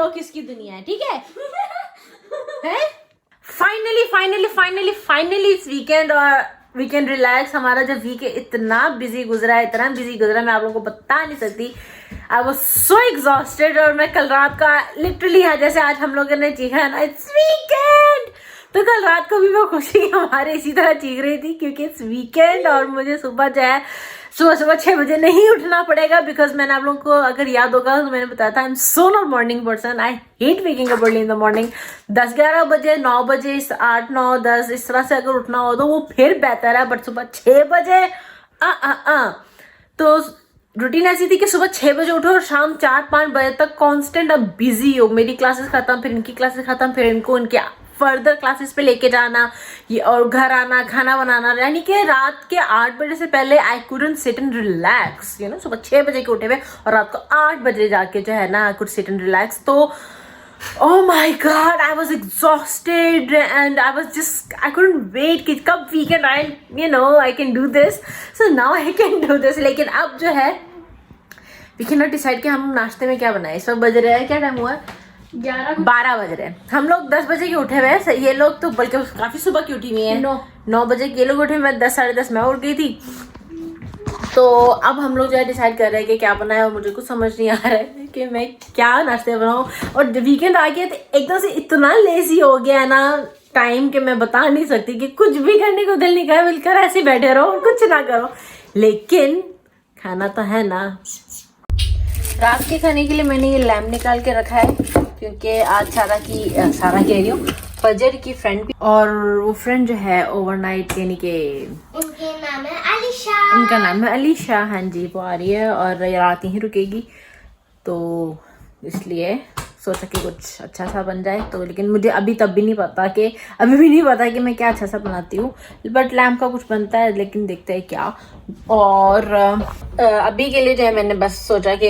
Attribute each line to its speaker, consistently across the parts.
Speaker 1: किसकी दुनिया है, ठीक है? फाइनली इट्स वीकेंड और वीकेंड रिलैक्स। हमारा जो वीक है इतना बिजी गुजरा मैं आप लोगों को बता नहीं सकती। आई वाज सो एग्जॉस्टेड और मैं कल रात का लिटरली जैसे आज हम लोगों ने चीखा ना इट्स वीकेंड, तो कल रात को भी मैं खुशी हमारे इसी तरह चीख रही थी क्योंकि इट्स वीकेंड और मुझे सुबह जो है सुबह 6 बजे नहीं उठना पड़ेगा। बिकॉज मैंने आप लोगों को अगर याद होगा तो मैंने बताया था I am so not morning person, I hate waking up early in the morning. 10-11 बजे 9 बजे 8, 9, 10 इस तरह से अगर उठना हो तो वो फिर बेहतर है, बट सुबह 6 बजे तो रूटीन ऐसी थी कि सुबह 6 बजे उठो और शाम 4-5 बजे तक कांस्टेंट अब बिजी हो। मेरी क्लासेस खत्म, फिर इनकी क्लासेस खत्म, फिर इनको इनके फर्दर क्लासेस पे लेके जाना ये और घर आना, खाना बनाना, यानी कि रात के 8 बजे से पहले I couldn't sit and relax, you know. सुबह 6 बजे के उठे हुए और रात को 8 बजे जाके जो है ना I could sit and relax. तो oh my god, I was exhausted and I was just, I couldn't wait कि कब weekend आए, you know, I can do this. So now I can do this. लेकिन अब जो है we cannot decide कि हम नाश्ते में क्या बनाए। इस वक्त बज रहे हैं, क्या टाइम हुआ है? 12 बज रहे हैं। हम लोग 10 बजे के उठे हुए हैं, ये लोग तो बल्कि काफी सुबह की उठी हुई है। 9 बजे ये लोग उठे, मैं 10, 10:30 मैं उठ गई थी। तो अब हम लोग जो है डिसाइड कर रहे हैं कि क्या बनाए और मुझे कुछ समझ नहीं आ रहा है कि मैं क्या नाश्ते बनाऊं। और वीकेंड आ गया तो एकदम से इतना लेजी हो गया है ना टाइम के मैं बता नहीं सकती कि कुछ भी करने को दिल नहीं कर, मिलकर ऐसे बैठे रहो और कुछ ना करो, लेकिन खाना तो है ना। रात के खाने के लिए मैंने ये लैम्प निकाल के रखा है क्योंकि आज सारा कह रही हूँ फजर की फ्रेंड भी, और वो फ्रेंड जो है ओवरनाइट यानी कि उनका नाम है अलीशा, हाँ जी, वो आ रही है और रात ही रुकेगी, तो इसलिए सोचा कि कुछ अच्छा सा बन जाए। तो लेकिन मुझे अभी भी नहीं पता कि मैं क्या अच्छा सा बनाती हूँ, बट लैम्प का कुछ बनता है, लेकिन देखते हैं क्या। और अभी के लिए जो है मैंने बस सोचा कि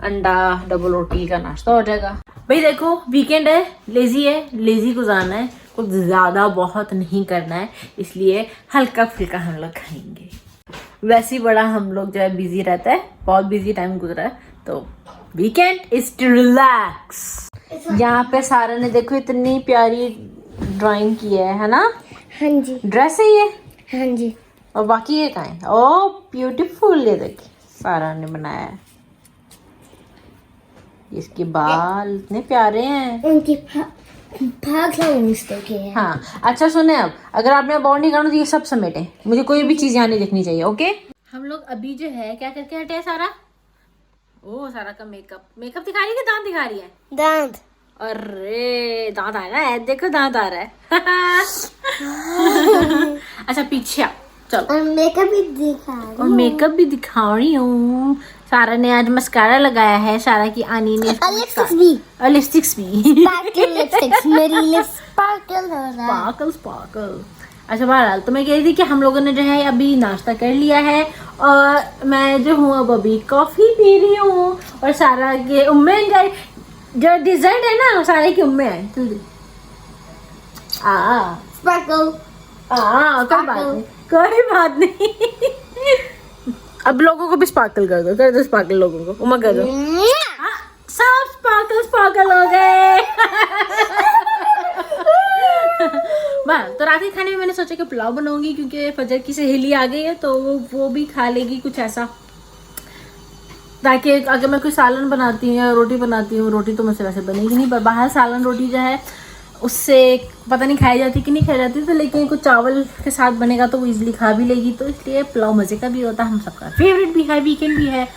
Speaker 1: अंडा डबल रोटी का नाश्ता हो जाएगा। भाई देखो वीकेंड है, लेजी गुजारना है, कुछ ज्यादा बहुत नहीं करना है, इसलिए हल्का फुल्का हम लोग खाएंगे। वैसे ही बड़ा हम लोग जो है बिजी रहता है, बहुत बिजी टाइम गुजरा है, तो वीकेंड इज टू रिलैक्स। यहाँ पे सारा ने देखो इतनी प्यारी ड्राइंग की है ना?
Speaker 2: हाँ जी।
Speaker 1: ड्रेस है ये?
Speaker 2: हाँ जी।
Speaker 1: और बाकी ये कहाँ है? ओ ब्यूटीफुल, ये देखिए सारा ने बनाया है। इसके बाल इतने प्यारे हैं,
Speaker 2: उनकी मिस्टेक है।
Speaker 1: हाँ अच्छा सुने, अब अगर आपने अबाउट नहीं करना तो ये सब समेटे, मुझे कोई भी चीज यहाँ नहीं दिखनी चाहिए, ओके? हम लोग अभी जो है क्या करके हटे हैं सारा? ओ सारा का मेकअप दिखा रही है कि दांत दिखा रही है?
Speaker 2: दांत।
Speaker 1: अरे दांत आ रहा है, देखो दांत आ रहा है। अच्छा पीछे आओ, चलो।
Speaker 2: और मेकअप भी दिखा
Speaker 1: रही हूँ। सारा ने आज मस्कारा लगाया है, सारा की आनी ने लिपस्टिक्स भी
Speaker 2: मेरी लिप्स स्पार्कल हो रहा है।
Speaker 1: स्पार्कल। अच्छा बहरहाल तो मैं कह रही थी कि हम लोगों ने जो है अभी नाश्ता कर लिया है और मैं जो हूँ अब अभी कॉफी पी रही हूँ, और सारा के उम्मे जो डिजर्ट है ना सारे की उम्मे है।
Speaker 2: स्पार्कल।
Speaker 1: कोई बात नहीं। अब लोगों को भी स्पार्कल कर दो स्पार्कल लोगों को, उमा कर दो। सब स्पार्कल हो गए। तो रात के खाने में मैंने सोचा कि पुलाव बनाऊंगी क्योंकि फजर की सहेली आ गई है, तो वो भी खा लेगी कुछ ऐसा, ताकि अगर मैं कोई सालन बनाती हूँ या रोटी बनाती हूँ, रोटी तो मुझसे वैसे बनेगी नहीं, पर बाहर सालन रोटी जो है उससे पता नहीं खाई जाती कि नहीं खाई जाती, तो लेकिन कुछ चावल के साथ बनेगा तो वो इजीली खा भी लेगी, तो इसलिए पुलाव मज़े का भी होता है, हम सबका फेवरेट भी है, वीकेंड भी है।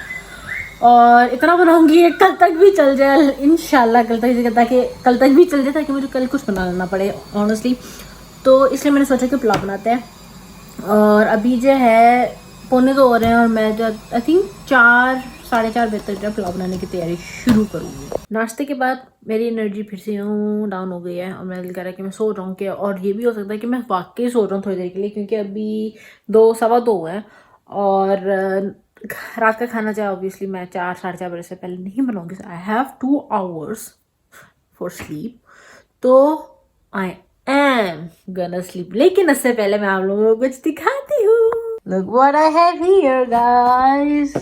Speaker 1: और इतना बनाऊंगी कल तक भी चल जाए इंशाल्लाह, कल तक भी चल जाए ताकि मुझे कल कुछ बना लेना पड़े ऑनेस्टली। तो इसलिए मैंने सोचा कि पुलाव बनाते हैं। और अभी जो है 1:45 हो रहे हैं और मैं जो आई थिंक 4-4:30 बजे तक जो पुलाव बनाने की तैयारी शुरू करूँगी। नाश्ते के बाद मेरी एनर्जी फिर से यूँ डाउन हो गई है और मैं दिल कर रहा है कि मैं सो जाऊँ कि, और ये भी हो सकता है कि मैं वाकई सो जाऊँ थोड़ी देर के लिए, क्योंकि अभी 2-2:15 हुए हैं और रात का खाना चाहे ऑब्वियसली मैं 4-4:30 बजे से पहले नहीं बनाऊंगी। I have 2 hours for sleep, तो आई एम गonna sleep, लेकिन उससे पहले मैं आप लोगों को कुछ दिखाती हूँ। Look what I have here guys,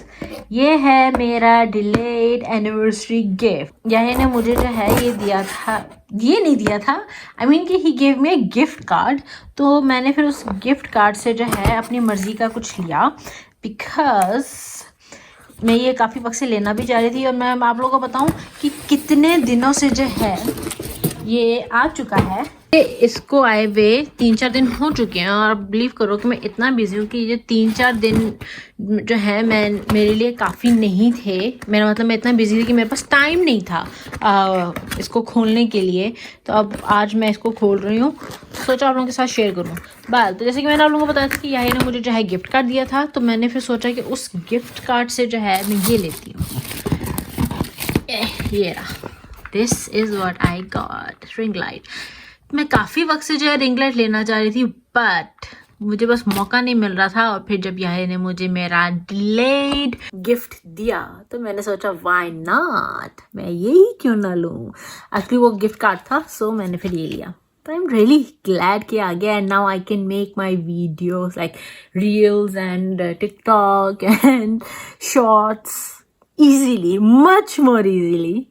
Speaker 1: ये है मेरा डिलेड एनिवर्सरी गिफ्ट। यही ने मुझे जो है ये दिया था, ये नहीं दिया था, आई मीन कि he gave me a gift card. तो मैंने फिर उस गिफ्ट कार्ड से जो है अपनी मर्ज़ी का कुछ लिया, बिकॉज मैं ये काफ़ी वक्त से लेना भी चाह रही थी। और मैं आप लोगों को बताऊं कि कितने दिनों से जो है ये आ चुका है। इसको आए हुए 3-4 दिन हो चुके हैं और बिलीव करो कि मैं इतना बिजी हूँ कि ये 3-4 दिन जो है मैं मेरे लिए काफ़ी नहीं थे। मेरा मतलब मैं इतना बिजी थी कि मेरे पास टाइम नहीं था इसको खोलने के लिए। तो अब आज मैं इसको खोल रही हूँ, सोचा आप लोगों के साथ शेयर करूँ बात। तो जैसे कि मैंने आप लोगों को बताया था कि यही ने मुझे जो है गिफ्ट कार्ड दिया था, तो मैंने फिर सोचा कि उस गिफ्ट कार्ड से जो है मैं ये लेती हूँ। ये रहा, this is what I got, ring light. मैं काफ़ी वक्त से जो है रिंग लाइट लेना चाह रही थी, बट मुझे बस मौका नहीं मिल रहा था। और फिर जब यही ने मुझे मेरा डिलेड गिफ्ट दिया तो मैंने सोचा व्हाई नॉट, मैं यही क्यों ना लूँ। एक्चुअली वो गिफ्ट कार्ड था, सो मैंने फिर ये लिया। तो आई एम रियली ग्लैड कि आ गया, and now I can make my videos like reels and TikTok and shorts easily, much more easily.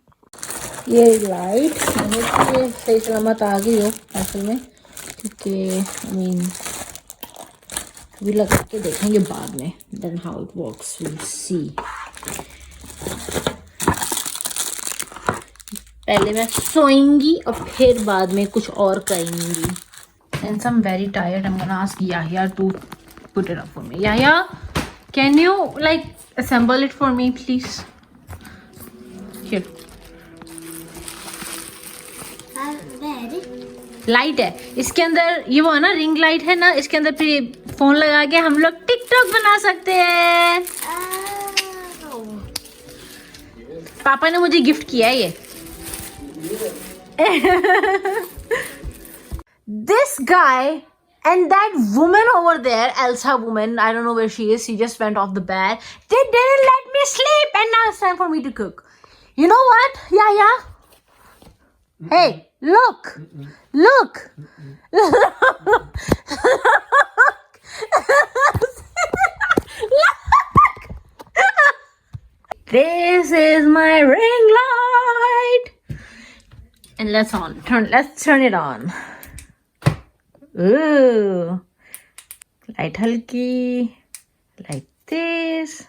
Speaker 1: ये लाइट मैंने तो ये सही सलामत आ गई हो असल में, क्योंकि आई मीन अभी लगा के देखेंगे बाद में, then how it works will see. पहले मैं सोएंगी और फिर बाद में कुछ और करेंगी। Since I'm very tired, I'm gonna ask Yahya to put it up for me. Yahya, can you like assemble it for me, please? Here. Light है इसके अंदर, ये वो है ना रिंग लाइट है ना, इसके अंदर फिर फोन लगा के हम लोग टिकटॉक बना सकते हैं। पापा ने मुझे गिफ्ट किया है ये। This guy and that woman over there, Elsa woman, I don't know where she is, she just went off the bed. They didn't let me sleep and now it's time for me to cook. You know what? Yeah. Hey, look. Look. This is my ring light. And let's turn it on. Ooh. Light halki. Like this.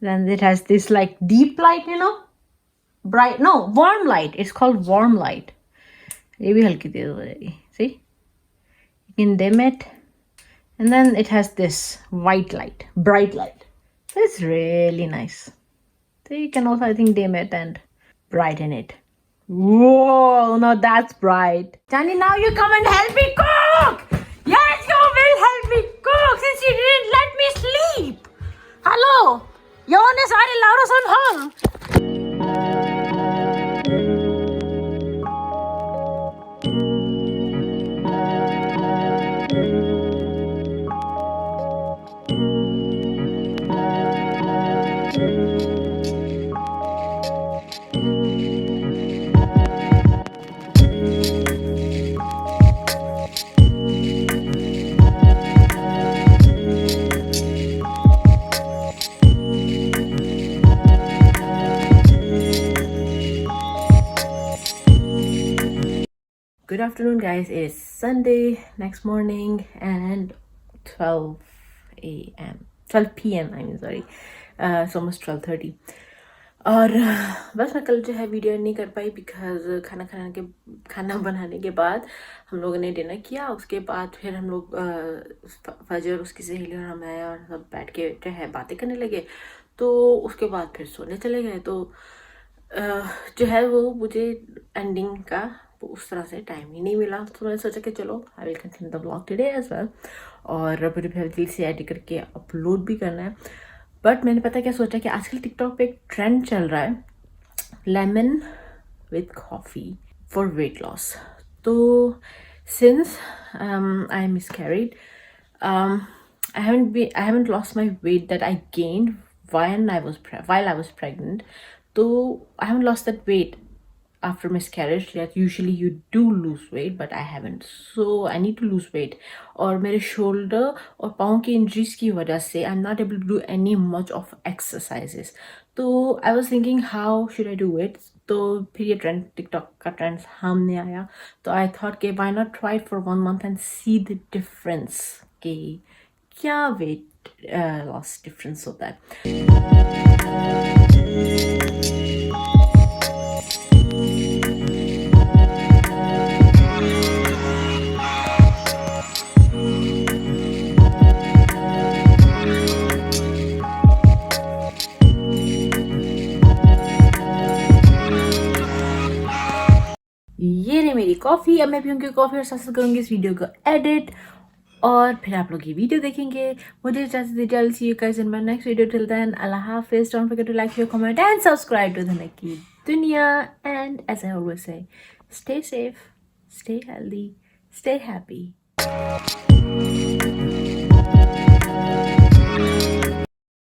Speaker 1: Then it has this like deep light, you know? Warm light. It's called warm light. ये भी हल्की तेज हो जाएगी. See? You can dim it. And then it has this white light, bright light. So it's really nice. So you can also, I think, dim it and brighten it. Whoa, now that's bright. Johnny, now you come and help me cook. Yes, you will help me cook since you didn't let me sleep. Hello, Jonas, are you Laura's on home? Good afternoon, guys. It's Sunday, next morning, and 12 p.m. I mean, sorry. It's almost 12:30. और बस मैं कल जो है video नहीं कर पाई because खाना बनाने के बाद हम लोगों ने डिनर किया। उसके बाद फिर हम लोग फजर, उसकी सहेली और मैं और सब बैठ के जो है बातें करने लगे। तो उसके बाद फिर सोने चले गए। तो जो है वो मुझे एंडिंग का उस तरह से टाइम ही नहीं मिला। तो मैंने सोचा कि चलो I will continue the vlog today as well, और फिर जल्दी से एडिट करके अपलोड भी करना है। बट मैंने पता क्या सोचा कि आजकल टिकटॉक पे एक ट्रेंड चल रहा है, lemon with coffee for weight loss. तो since I am miscarried, I haven't lost my weight that I gained while I was pregnant. So I haven't lost that weight after miscarriage that usually you do lose weight, but I haven't. So I need to lose weight. और मेरे shoulder और पाँव की injuries की वजह से I'm not able to do any much of exercises. तो I was thinking how should I do it. तो फिर ये ट्रेंड टिकटॉक का ट्रेंड सामने आया, तो आई थॉट कि why not try it for 1 month and see the difference कि क्या वेट लॉस डिफरेंस होता है. ये रही मेरी कॉफ़ी. अब मैं पीऊँगी कॉफ़ी और साथ साथ करूँगी इस वीडियो को एडिट, और फिर आप लोग ये वीडियो देखेंगे. मुझे इजाज़त दीजिए. I'll see you guys in my next video. Till then, Allah Hafiz. Don't forget to like, share, comment and subscribe to the Naki Dunya. And as I always say, stay safe, stay healthy, stay happy.